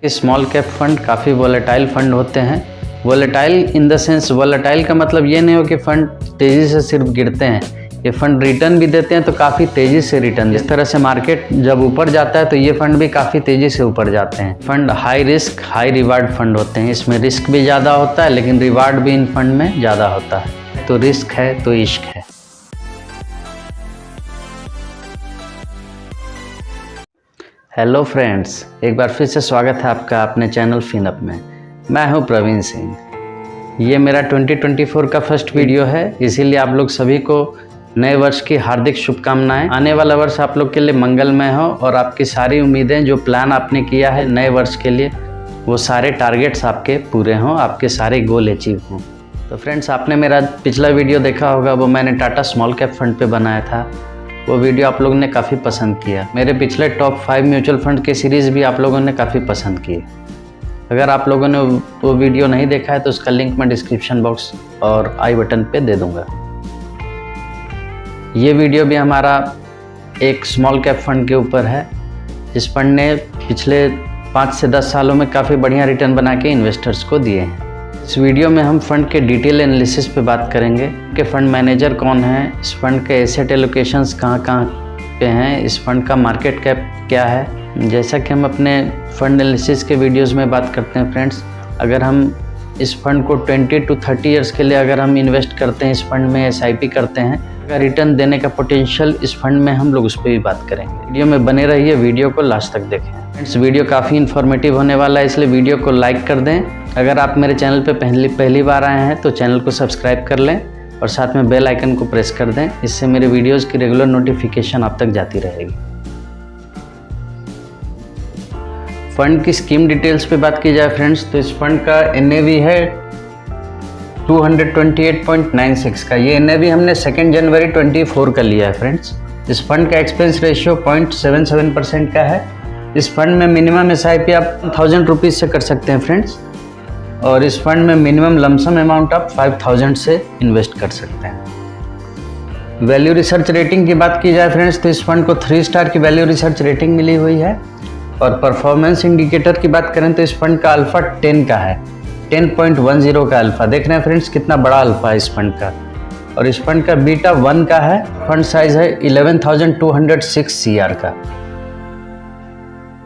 Small cap fund काफ़ी volatile fund होते हैं। Volatile in the sense, volatile का मतलब ये नहीं हो कि फ़ंड तेज़ी से सिर्फ गिरते हैं, ये फ़ंड रिटर्न भी देते हैं तो काफ़ी तेज़ी से रिटर्न। जिस तरह से मार्केट जब ऊपर जाता है तो ये फ़ंड भी काफ़ी तेज़ी से ऊपर जाते हैं। Fund high risk high reward fund होते हैं, इसमें रिस्क भी ज़्यादा होता है लेकिन रिवार्ड भी इन फंड में ज़्यादा होता है। तो रिस्क है तो इश्क है। हेलो फ्रेंड्स, एक बार फिर से स्वागत है आपका अपने चैनल फिनअप में। मैं हूं प्रवीण सिंह। ये मेरा 2024 का फर्स्ट वीडियो है, इसीलिए आप लोग सभी को नए वर्ष की हार्दिक शुभकामनाएं। आने वाला वर्ष आप लोग के लिए मंगलमय हो और आपकी सारी उम्मीदें, जो प्लान आपने किया है नए वर्ष के लिए, वो सारे टारगेट्स आपके पूरे हों, आपके सारे गोल अचीव हों। तो फ्रेंड्स, आपने मेरा पिछला वीडियो देखा होगा, वो मैंने टाटा स्मॉल कैप फंड पे बनाया था। वो वीडियो आप लोगों ने काफ़ी पसंद किया। मेरे पिछले टॉप 5 म्यूचुअल फंड के सीरीज़ भी आप लोगों ने काफ़ी पसंद किए। अगर आप लोगों ने वो वीडियो नहीं देखा है तो उसका लिंक मैं डिस्क्रिप्शन बॉक्स और आई बटन पे दे दूंगा। ये वीडियो भी हमारा एक स्मॉल कैप फंड के ऊपर है। इस फंड ने पिछले 5 से 10 सालों में काफ़ी बढ़िया रिटर्न बना के इन्वेस्टर्स को दिए हैं। इस वीडियो में हम फंड के डिटेल एनालिसिस पे बात करेंगे कि फंड मैनेजर कौन है, इस फंड के एसेट एलोकेशंस कहाँ पे हैं, इस फंड का मार्केट कैप क्या है। जैसा कि हम अपने फंड एनालिसिस के वीडियोस में बात करते हैं फ्रेंड्स, अगर हम इस फंड को 20 to 30 ईयर्स के लिए अगर हम इन्वेस्ट करते हैं, इस फंड में SIP करते हैं, अगर रिटर्न देने का पोटेंशियल इस फंड में, हम लोग उस पर भी बात करेंगे। वीडियो में बने रहिए, वीडियो को लास्ट तक देखें। फ्रेंड्स, वीडियो काफ़ी इन्फॉर्मेटिव होने वाला है, इसलिए वीडियो को लाइक कर दें। अगर आप मेरे चैनल पे पहली बार आए हैं तो चैनल को सब्सक्राइब कर लें और साथ में बेल आइकन को प्रेस कर दें। इससे मेरे वीडियोस की रेगुलर नोटिफिकेशन आप तक जाती रहेगी। फंड की स्कीम डिटेल्स पे बात की जाए फ्रेंड्स, तो इस फंड का NAV है 228.96 का। ये NAV हमने 2 जनवरी 24 का लिया है फ्रेंड्स। इस फंड का एक्सपेंस रेशियो 0.77% का है। इस फंड में मिनिमम SIP आप 1000 रुपीज़ से कर सकते हैं फ्रेंड्स, और इस फंड में मिनिमम लमसम अमाउंट आप 5000 से इन्वेस्ट कर सकते हैं। वैल्यू रिसर्च रेटिंग की बात की जाए फ्रेंड्स, तो इस फंड को 3 स्टार की वैल्यू रिसर्च रेटिंग मिली हुई है। और परफॉर्मेंस इंडिकेटर की बात करें तो इस फंड का अल्फा 10 का है, 10.10 का अल्फा। देख रहे हैं फ्रेंड्स कितना बड़ा अल्फा है इस फंड का। और इस फंड का बीटा 1 का है। फंड साइज है 11,206 CR का।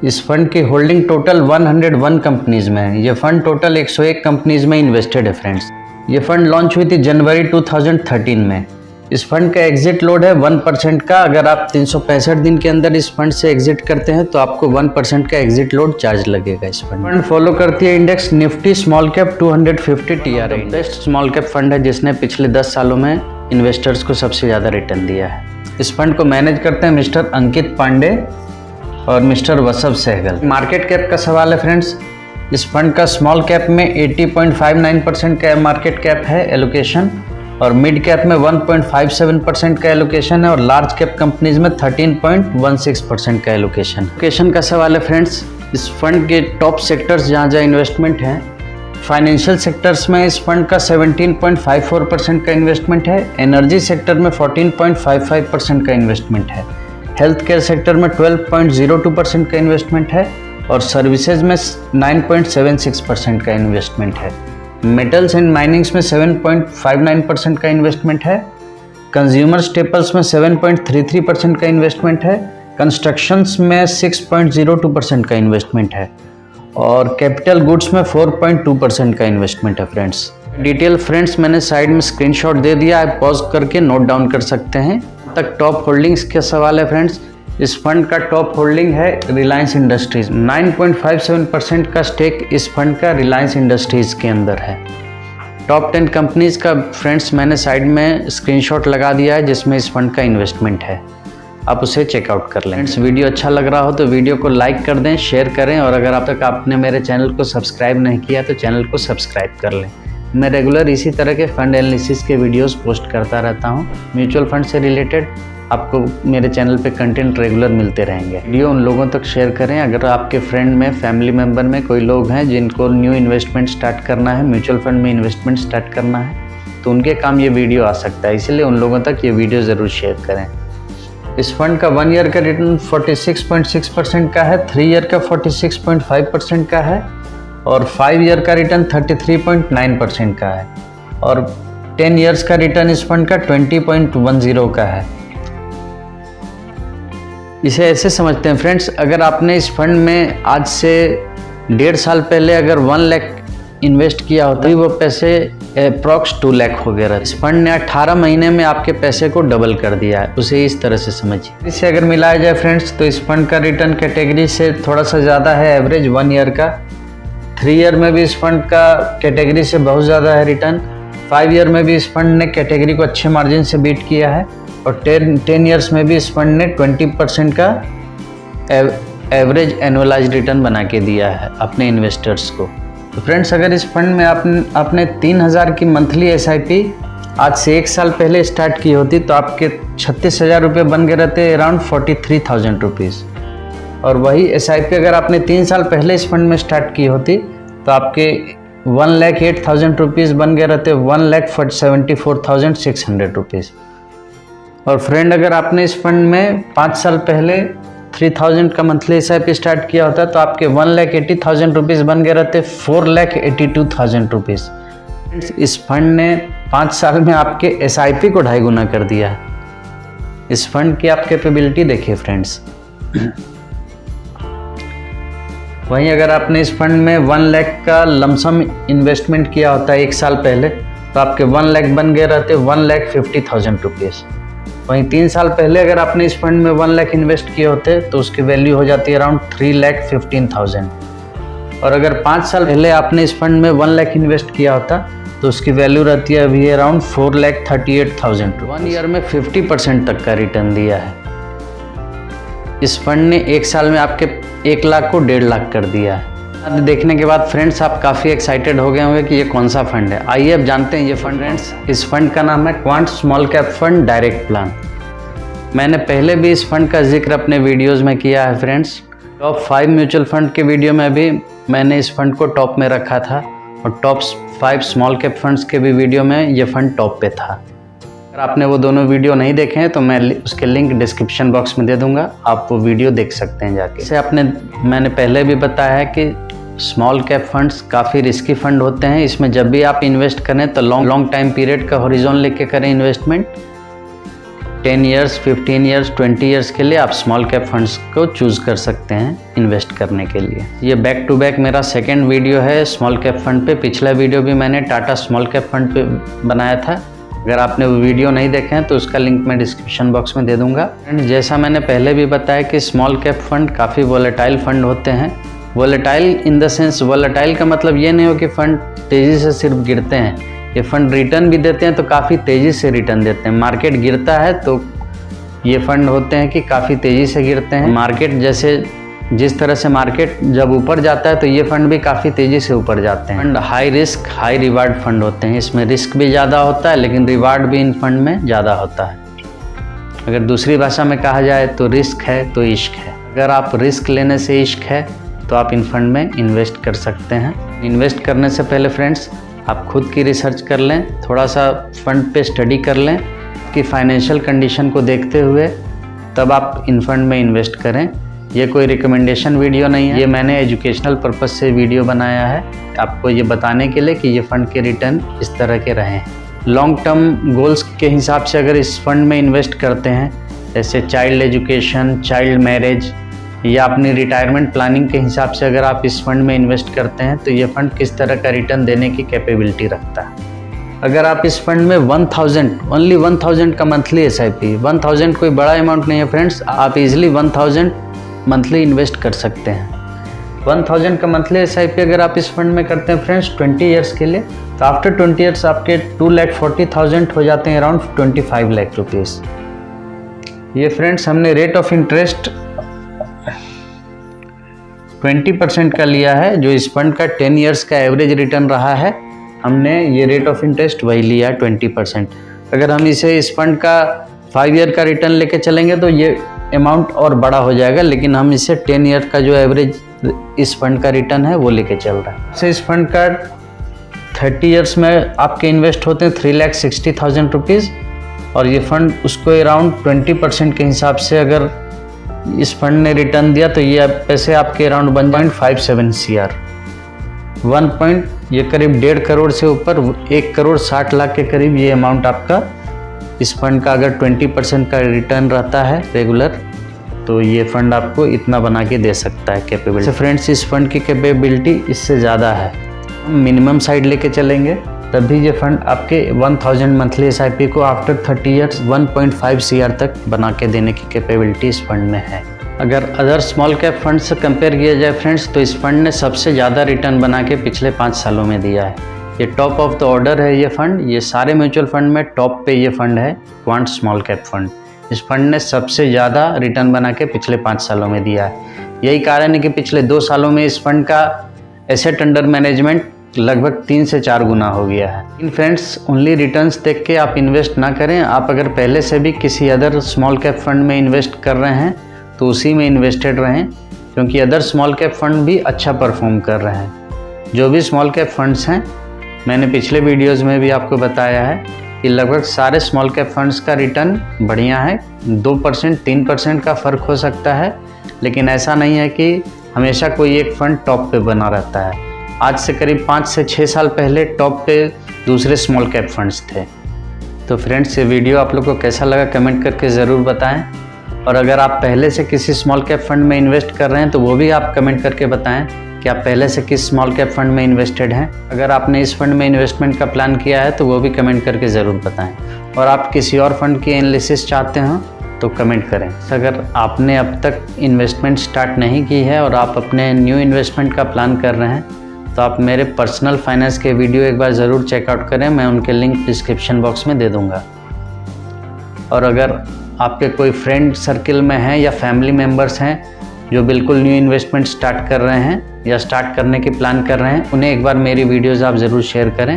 इस फंड की होल्डिंग टोटल 101 कंपनीज में है। ये फंड टोटल 101 कंपनीज में इन्वेस्टेड है फ्रेंड्स। ये फंड लॉन्च हुई थी जनवरी 2013 में। इस फंड का एग्जिट लोड है 1% का। अगर आप 365 दिन के अंदर इस फंड से एग्जिट करते हैं तो आपको 1% का एग्जिट लोड चार्ज लगेगा। इस फंड फॉलो करती है index Nifty small cap 250 TRA। Best small cap fund है जिसने पिछले 10 सालों में इन्वेस्टर्स को सबसे ज़्यादा रिटर्न दिया है। इस फंड को मैनेज करते हैं मिस्टर अंकित पांडे और मिस्टर वसव सहगल। मार्केट कैप का सवाल है फ्रेंड्स, इस फंड का स्मॉल कैप में 80.59% का मार्केट कैप है एलोकेशन, और मिड कैप में 1.57% का एलोकेशन है, और लार्ज कैप कंपनीज में 13.16% का एलोकेशन का सवाल है फ्रेंड्स। इस फंड के टॉप सेक्टर्स जहाँ इन्वेस्टमेंट हैं, फाइनेंशियल सेक्टर्स में इस फंड का 17.54% का इन्वेस्टमेंट है, एनर्जी सेक्टर में 14.55% का इन्वेस्टमेंट है, हेल्थ केयर सेक्टर में 12.02% का इन्वेस्टमेंट है, और सर्विसेज में 9.76% का इन्वेस्टमेंट है। मेटल्स एंड माइनिंग्स में 7.59% का इन्वेस्टमेंट है, कंज्यूमर स्टेपल्स में 7.33% का इन्वेस्टमेंट है, कंस्ट्रक्शंस में 6.02% का इन्वेस्टमेंट है, और कैपिटल गुड्स में 4.2% का इन्वेस्टमेंट है फ्रेंड्स। डिटेल फ्रेंड्स मैंने साइड में स्क्रीनशॉट दे दिया, आप पॉज करके नोट डाउन कर सकते हैं। तक टॉप होल्डिंग्स का सवाल है फ्रेंड्स, इस फंड का टॉप होल्डिंग है रिलायंस इंडस्ट्रीज। 9.57% का स्टेक इस फंड का रिलायंस इंडस्ट्रीज के अंदर है। टॉप 10 कंपनीज का फ्रेंड्स मैंने साइड में स्क्रीनशॉट लगा दिया है जिसमें इस फंड का इन्वेस्टमेंट है, आप उसे चेकआउट कर लें। फ्रेंड्स, वीडियो अच्छा लग रहा हो तो वीडियो को लाइक कर दें, शेयर करें, और अगर अब तक आपने मेरे चैनल को सब्सक्राइब नहीं किया तो चैनल को सब्सक्राइब कर लें। मैं रेगुलर इसी तरह के फंड एनालिसिस के वीडियोस पोस्ट करता रहता हूं। म्यूचुअल फंड से रिलेटेड आपको मेरे चैनल पे कंटेंट रेगुलर मिलते रहेंगे। वीडियो उन लोगों तक शेयर करें, अगर आपके फ्रेंड में, फैमिली मेम्बर में कोई लोग हैं जिनको न्यू इन्वेस्टमेंट स्टार्ट करना है, म्यूचुअल फंड में इन्वेस्टमेंट स्टार्ट करना है, तो उनके काम ये वीडियो आ सकता है, इसलिए उन लोगों तक ये वीडियो ज़रूर शेयर करें। इस फंड का 1 ईयर का रिटर्न 46.6% का है, 3 ईयर का 46.5% का है और 5 ईयर का रिटर्न 33.9% का है और 10 ईयर्स का रिटर्न इस फंड का 20.10 का है। इसे ऐसे समझते हैं फ्रेंड्स, अगर आपने इस फंड में आज से 1.5 साल पहले अगर 1 लाख इन्वेस्ट किया होता है, वो पैसे अप्रॉक्स 2 लाख हो गया। इस फंड ने 18 महीने में आपके पैसे को डबल कर दिया है, उसे इस तरह से समझिए। इसे अगर मिलाया जाए फ्रेंड्स तो इस फंड का रिटर्न कैटेगरी से थोड़ा सा ज़्यादा है, एवरेज 1 ईयर का। 3 ईयर में भी इस फंड का कैटेगरी से बहुत ज़्यादा है रिटर्न। 5 ईयर में भी इस फंड ने कैटेगरी को अच्छे मार्जिन से बीट किया है और 10 ईयर्स में भी इस फंड ने 20% का एवरेज एनुअलाइज्ड रिटर्न बना के दिया है अपने इन्वेस्टर्स को। तो फ्रेंड्स, अगर इस फंड में आपने 3000 की मंथली SIP आज से 1 साल पहले स्टार्ट की होती तो आपके 36,000 रुपये बन गए रहते, अराउंड 43,000 रुपीज़। और वही SIP अगर आपने 3 साल पहले इस फंड में स्टार्ट की होती तो आपके 1,08,000 रुपीज़ बन गए रहते, 1,74,600 रुपीज़। और फ्रेंड, अगर आपने इस फंड में 5 साल पहले 3,000 का मंथली SIP स्टार्ट किया होता तो आपके 1,80,000 रुपीज़ बन गए रहते, 4,82,000 रुपीज़। इस फंड ने 5 साल में आपके SIP को 2.5 गुना कर दिया है। इस फंड की आप कैपेबिलिटी देखिए फ्रेंड्स। वहीं अगर आपने इस फंड में 1 लाख का लमसम इन्वेस्टमेंट किया होता है 1 साल पहले तो आपके 1 लाख बन गए रहते 1,50,000 रुपीज़। वहीं 3 साल पहले अगर आपने इस फंड में 1 लाख इन्वेस्ट किए होते तो उसकी वैल्यू हो जाती है अराउंड 3,15,000। और अगर 5 साल पहले आपने इस फंड में 1 लाख इन्वेस्ट किया होता तो उसकी वैल्यू रहती है अभी अराउंड 4,38,000। 1 ईयर में 50% तक का रिटर्न दिया है। इस फंड ने 1 साल में आपके 1 लाख को 1.5 लाख कर दिया है। देखने के बाद फ्रेंड्स आप काफ़ी एक्साइटेड हो गए होंगे कि ये कौन सा फंड है। आइए अब जानते हैं ये फंड। फ्रेंड्स, इस फंड का नाम है quant small cap fund direct plan. मैंने पहले भी इस फंड का जिक्र अपने वीडियोस में किया है फ्रेंड्स। टॉप 5 म्यूचुअल फंड के वीडियो में भी मैंने इस फंड को टॉप में रखा था और टॉप 5 स्मॉल कैप फंड्स के भी वीडियो में ये फंड टॉप पे था। अगर आपने वो दोनों वीडियो नहीं देखे हैं तो मैं उसके लिंक डिस्क्रिप्शन बॉक्स में दे दूंगा, आप वो वीडियो देख सकते हैं जाके। इसे मैंने पहले भी बताया है कि स्मॉल कैप फंड्स काफ़ी रिस्की फंड होते हैं। इसमें जब भी आप इन्वेस्ट करें तो लॉन्ग टाइम पीरियड का हॉरिजॉन लेके करें इन्वेस्टमेंट। 10 ईयर्स, 15 ईयर्स, 20 ईयर्स के लिए आप स्मॉल कैप फंड्स को चूज़ कर सकते हैं इन्वेस्ट करने के लिए। ये बैक टू बैक मेरा सेकेंड वीडियो है स्मॉल कैप फंड पे। पिछला वीडियो भी मैंने टाटा स्मॉल कैप फंड पे बनाया था। अगर आपने वो वीडियो नहीं देखे हैं तो उसका लिंक मैं डिस्क्रिप्शन बॉक्स में दे दूंगा। एंड जैसा मैंने पहले भी बताया कि स्मॉल कैप फंड काफ़ी वोलेटाइल फंड होते हैं। Volatile in the sense, volatile का मतलब ये नहीं हो कि फंड तेज़ी से सिर्फ गिरते हैं। ये फंड रिटर्न भी देते हैं तो काफ़ी तेज़ी से रिटर्न देते हैं। मार्केट गिरता है तो ये फंड होते हैं कि काफ़ी तेज़ी से गिरते हैं। मार्केट जैसे जिस तरह से मार्केट जब ऊपर जाता है तो ये फंड भी काफ़ी तेज़ी से ऊपर जाते हैं। Fund high risk high reward fund होते हैं। इसमें रिस्क भी ज़्यादा होता है लेकिन रिवार्ड भी इन फंड में ज़्यादा होता है। अगर दूसरी भाषा में कहा जाए तो रिस्क है तो इश्क है। अगर आप रिस्क लेने से इश्क है तो आप इन फंड में इन्वेस्ट कर सकते हैं। इन्वेस्ट करने से पहले फ्रेंड्स आप खुद की रिसर्च कर लें, थोड़ा सा फंड पे स्टडी कर लें कि फाइनेंशियल कंडीशन को देखते हुए तब आप इन फंड में इन्वेस्ट करें। ये कोई रिकमेंडेशन वीडियो नहीं है, ये मैंने एजुकेशनल पर्पस से वीडियो बनाया है आपको ये बताने के लिए कि ये फ़ंड के रिटर्न इस तरह के रहें। लॉन्ग टर्म गोल्स के हिसाब से अगर इस फंड में इन्वेस्ट करते हैं, जैसे चाइल्ड एजुकेशन, चाइल्ड मैरिज या अपनी रिटायरमेंट प्लानिंग के हिसाब से अगर आप इस फंड में इन्वेस्ट करते हैं तो ये फ़ंड किस तरह का रिटर्न देने की कैपेबिलिटी रखता है। अगर आप इस फंड में 1000 ओनली 1000 का मंथली SIP, 1000 कोई बड़ा अमाउंट नहीं है फ्रेंड्स, आप इजीली 1000 मंथली इन्वेस्ट कर सकते हैं। 1000 का मंथली SIP अगर आप इस फंड में करते हैं फ्रेंड्स 20 ईयर्स के लिए तो आफ्टर 20 ईयर्स आपके 2,40,000 हो जाते हैं, अराउंड 25 लाख रुपीज़। ये फ्रेंड्स हमने रेट ऑफ इंटरेस्ट 20% का लिया है, जो इस फंड का 10 ईयर्स का एवरेज रिटर्न रहा है। हमने ये रेट ऑफ इंटरेस्ट वही लिया है 20%। अगर हम इसे इस फंड का 5 ईयर का रिटर्न लेके चलेंगे तो ये अमाउंट और बड़ा हो जाएगा, लेकिन हम इसे 10 ईयर का जो एवरेज इस फंड का रिटर्न है वो लेके चल रहा है। इस फंड का 30 ईयर्स में आपके इन्वेस्ट होते हैं 3,60,000 रुपीज़ और ये फंड उसको अराउंड 20% के हिसाब से अगर इस फंड ने रिटर्न दिया तो ये पैसे आपके अराउंड 1.57 CR, ये करीब 1.5 करोड़ से ऊपर 1,60,00,000 के करीब ये अमाउंट आपका इस फंड का अगर 20% का रिटर्न रहता है रेगुलर, तो ये फंड आपको इतना बना के दे सकता है कैपेबिलिटी। फ्रेंड्स, इस फंड की कैपेबिलिटी इससे ज़्यादा है। मिनिमम साइड लेके चलेंगे तब भी ये फंड आपके 1000 मंथली SIP को आफ्टर 30 ईयर्स 1.5 CR तक बना के देने की कैपेबिलिटी इस फंड में है। अगर अदर स्मॉल कैप फंड से कंपेयर किया जाए फ्रेंड्स, तो इस फंड ने सबसे ज़्यादा रिटर्न बना के पिछले 5 सालों में दिया है। ये टॉप ऑफ द ऑर्डर है ये फंड। ये सारे म्यूचुअल फंड में टॉप पे ये फंड है, क्वांट स्मॉल कैप फंड। इस फंड ने सबसे ज़्यादा रिटर्न बना के पिछले 5 सालों में दिया है। यही कारण है कि पिछले 2 सालों में इस फंड का एसेट अंडर मैनेजमेंट लगभग 3 से 4 गुना हो गया है। इन फ्रेंड्स, ओनली रिटर्न्स देख के आप इन्वेस्ट ना करें। आप अगर पहले से भी किसी अदर स्मॉल कैप फंड में इन्वेस्ट कर रहे हैं तो उसी में इन्वेस्टेड रहें, क्योंकि अदर स्मॉल कैप फंड भी अच्छा परफॉर्म कर रहे हैं। जो भी स्मॉल कैप फंड्स हैं, मैंने पिछले वीडियोज़ में भी आपको बताया है कि लगभग सारे स्मॉल कैप फंड्स का रिटर्न बढ़िया है। 2% 3% का फ़र्क हो सकता है, लेकिन ऐसा नहीं है कि हमेशा कोई एक फ़ंड टॉप पे बना रहता है। आज से करीब 5 से 6 साल पहले टॉप पे दूसरे स्मॉल कैप फंड्स थे। तो फ्रेंड्स, ये वीडियो आप लोग को कैसा लगा कमेंट करके ज़रूर बताएं। और अगर आप पहले से किसी स्मॉल कैप फंड में इन्वेस्ट कर रहे हैं तो वो भी आप कमेंट करके बताएं कि आप पहले से किस स्मॉल कैप फंड में इन्वेस्टेड हैं। अगर आपने इस फंड में इन्वेस्टमेंट का प्लान किया है तो वो भी कमेंट करके ज़रूर बताएं। और आप किसी और फंड की एनालिसिस चाहते हो तो कमेंट करें। अगर आपने अब तक इन्वेस्टमेंट स्टार्ट नहीं की है और आप अपने न्यू इन्वेस्टमेंट का प्लान कर रहे हैं तो आप मेरे पर्सनल फाइनेंस के वीडियो एक बार ज़रूर चेकआउट करें। मैं उनके लिंक डिस्क्रिप्शन बॉक्स में दे दूँगा। और अगर आपके कोई फ्रेंड सर्किल में हैं या फैमिली मेम्बर्स हैं जो बिल्कुल न्यू इन्वेस्टमेंट स्टार्ट कर रहे हैं या स्टार्ट करने की प्लान कर रहे हैं, उन्हें एक बार मेरी वीडियोज़ आप ज़रूर शेयर करें।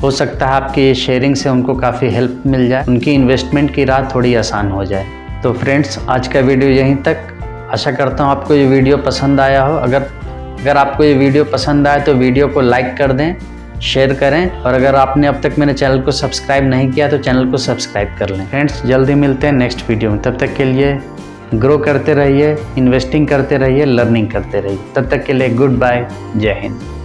हो सकता है आपकी ये शेयरिंग से उनको काफ़ी हेल्प मिल जाए, उनकी इन्वेस्टमेंट की राह थोड़ी आसान हो जाए। तो फ्रेंड्स, आज का वीडियो यहीं तक। आशा करता हूँ आपको ये वीडियो पसंद आया हो। अगर आपको ये वीडियो पसंद आए तो वीडियो को लाइक कर दें, शेयर करें। और अगर आपने अब तक मेरे चैनल को सब्सक्राइब नहीं किया तो चैनल को सब्सक्राइब कर लें। फ्रेंड्स, जल्दी मिलते हैं नेक्स्ट वीडियो में। तब तक के लिए ग्रो करते रहिए, इन्वेस्टिंग करते रहिए, लर्निंग करते रहिए। तब तक के लिए गुड बाय, जय हिंद।